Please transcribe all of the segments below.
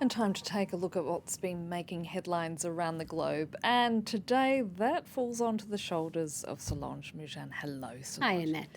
And time to take a look at what's been making headlines around the globe. And today that falls onto the shoulders of Solange Moujan. Hello, Solange. Hi, Annette.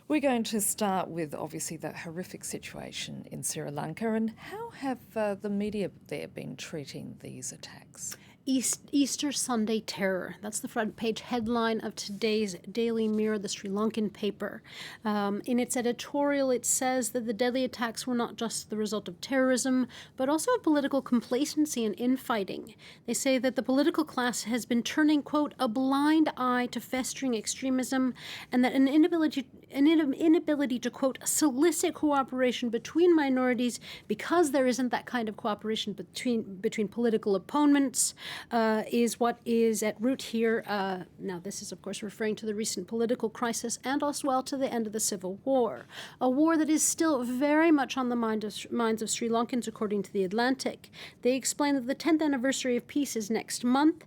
We're going to start with, obviously, the horrific situation in Sri Lanka. And how have the media there been treating these attacks? Easter Sunday terror. That's the front page headline of today's Daily Mirror, the Sri Lankan paper. In its editorial, it says that the deadly attacks were not just the result of terrorism, but also of political complacency and infighting. They say that the political class has been turning, quote, a blind eye to festering extremism, and that an inability to, quote, solicit cooperation between minorities because there isn't that kind of cooperation between political opponents is what is at root here. Now, this is, of course, referring to the recent political crisis and as well to the end of the civil war, a war that is still very much on the minds of Sri Lankans, according to The Atlantic. They explain that the 10th anniversary of peace is next month,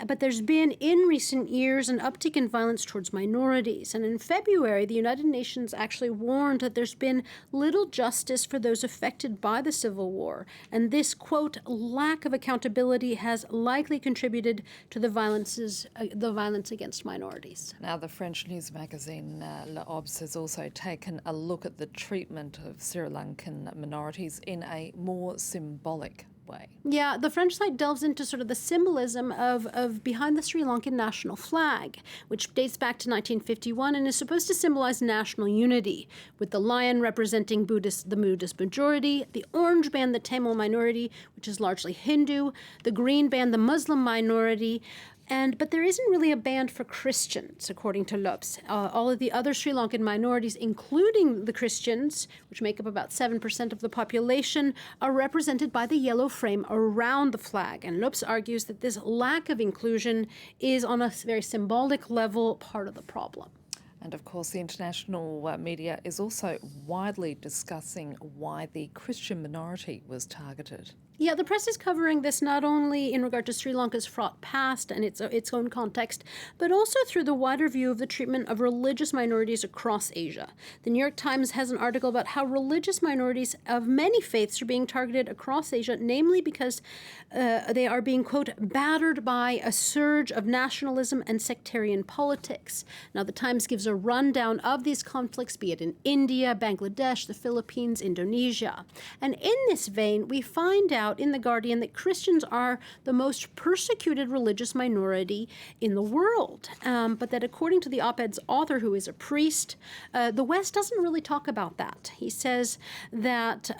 but there's been, in recent years, an uptick in violence towards minorities. And in February, the United Nations actually warned that there's been little justice for those affected by the civil war. And this, quote, lack of accountability has likely contributed to the violence against minorities. Now, the French news magazine L'Obs has also taken a look at the treatment of Sri Lankan minorities in a more symbolic way. Yeah, the French site delves into sort of the symbolism of behind the Sri Lankan national flag, which dates back to 1951 and is supposed to symbolize national unity, with the lion representing the Buddhist majority, the orange band the Tamil minority, which is largely Hindu, the green band the Muslim minority. But there isn't really a band for Christians, according to L'Obs. All of the other Sri Lankan minorities, including the Christians, which make up about 7% of the population, are represented by the yellow frame around the flag. And L'Obs argues that this lack of inclusion is, on a very symbolic level, part of the problem. And of course, the international media is also widely discussing why the Christian minority was targeted. Yeah, the press is covering this not only in regard to Sri Lanka's fraught past and its own context, but also through the wider view of the treatment of religious minorities across Asia. The New York Times has an article about how religious minorities of many faiths are being targeted across Asia, namely because they are being, quote, battered by a surge of nationalism and sectarian politics. Now, the Times gives a rundown of these conflicts, be it in India, Bangladesh, the Philippines, Indonesia. And in this vein, we find out in The Guardian that Christians are the most persecuted religious minority in the world, but that according to the op-ed's author, who is a priest, the West doesn't really talk about that. He says that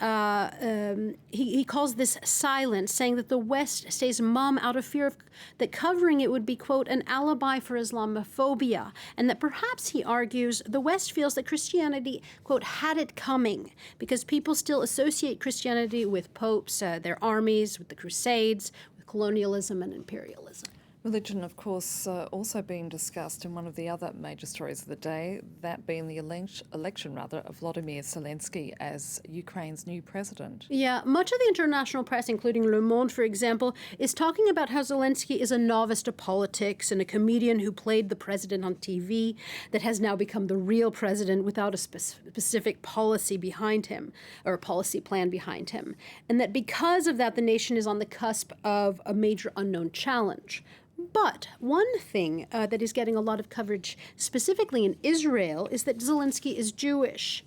he calls this silence, saying that the West stays mum out of fear of that covering it would be, quote, an alibi for Islamophobia, and that perhaps, he argues, the West feels that Christianity, quote, had it coming because people still associate Christianity with popes, their armies, with the Crusades, with colonialism and imperialism. Religion, of course, also being discussed in one of the other major stories of the day, that being the election of Volodymyr Zelensky as Ukraine's new president. Yeah, much of the international press, including Le Monde, for example, is talking about how Zelensky is a novice to politics and a comedian who played the president on TV that has now become the real president without a specific policy behind him, or a policy plan behind him. And that because of that, the nation is on the cusp of a major unknown challenge. But one thing that is getting a lot of coverage, specifically in Israel, is that Zelensky is Jewish.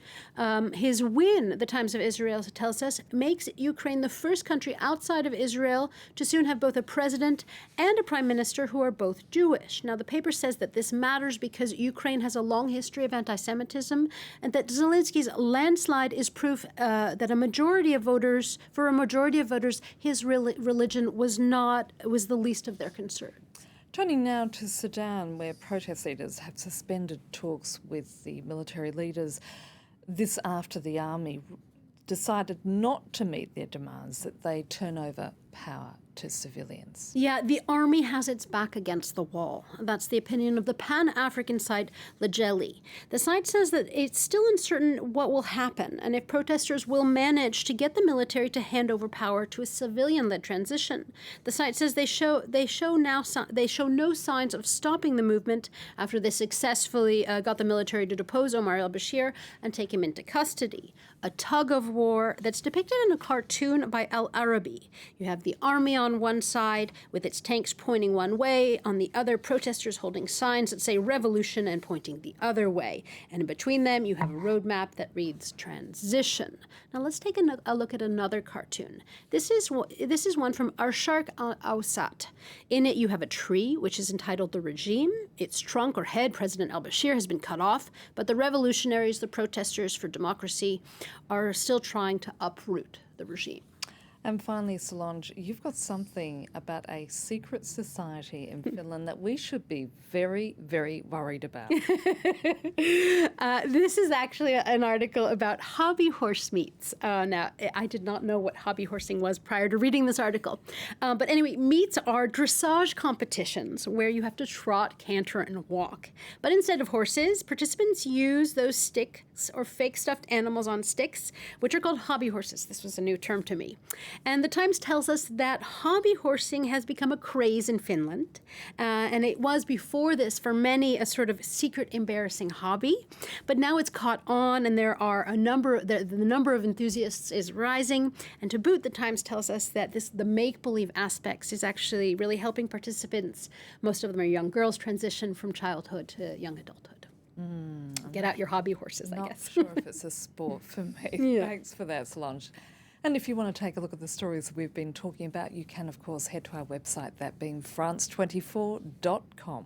His win, the Times of Israel tells us, makes Ukraine the first country outside of Israel to soon have both a president and a prime minister who are both Jewish. Now, the paper says that this matters because Ukraine has a long history of anti-Semitism, and that Zelensky's landslide is proof that for a majority of voters, his religion was the least of their concerns. Turning now to Sudan, where protest leaders have suspended talks with the military leaders. This after the army decided not to meet their demands that they turn over power to civilians. Yeah, the army has its back against the wall. That's the opinion of the Pan-African site Lajeli. The site says that it's still uncertain what will happen and if protesters will manage to get the military to hand over power to a civilian-led transition. The site says they show no signs of stopping the movement after they successfully got the military to depose Omar al-Bashir and take him into custody. A tug-of-war that's depicted in a cartoon by Al Arabi. You have the army on one side with its tanks pointing one way, on the other protesters holding signs that say revolution and pointing the other way. And in between them you have a roadmap that reads transition. Now let's take a look at another cartoon. This is one from Arshark al-Awsat. In it you have a tree which is entitled The Regime. Its trunk or head, President al-Bashir, has been cut off, but the revolutionaries, the protesters for democracy, are still trying to uproot the regime. And finally, Solange, you've got something about a secret society in Finland that we should be very, very worried about. This is actually an article about hobby horse meets. Now, I did not know what hobby horsing was prior to reading this article. But anyway, meets are dressage competitions where you have to trot, canter, and walk. But instead of horses, participants use those sticks or fake stuffed animals on sticks, which are called hobby horses. This was a new term to me. And the Times tells us that hobby horsing has become a craze in Finland. And it was before this for many a sort of secret, embarrassing hobby. But now it's caught on, and there are the number of enthusiasts is rising. And to boot, the Times tells us that the make-believe aspects is actually really helping participants. Most of them are young girls, transition from childhood to young adulthood. Get out your hobby horses, I guess. Not sure if it's a sport for me. Yeah. Thanks for that, Solange. And if you want to take a look at the stories we've been talking about, you can, of course, head to our website, that being france24.com.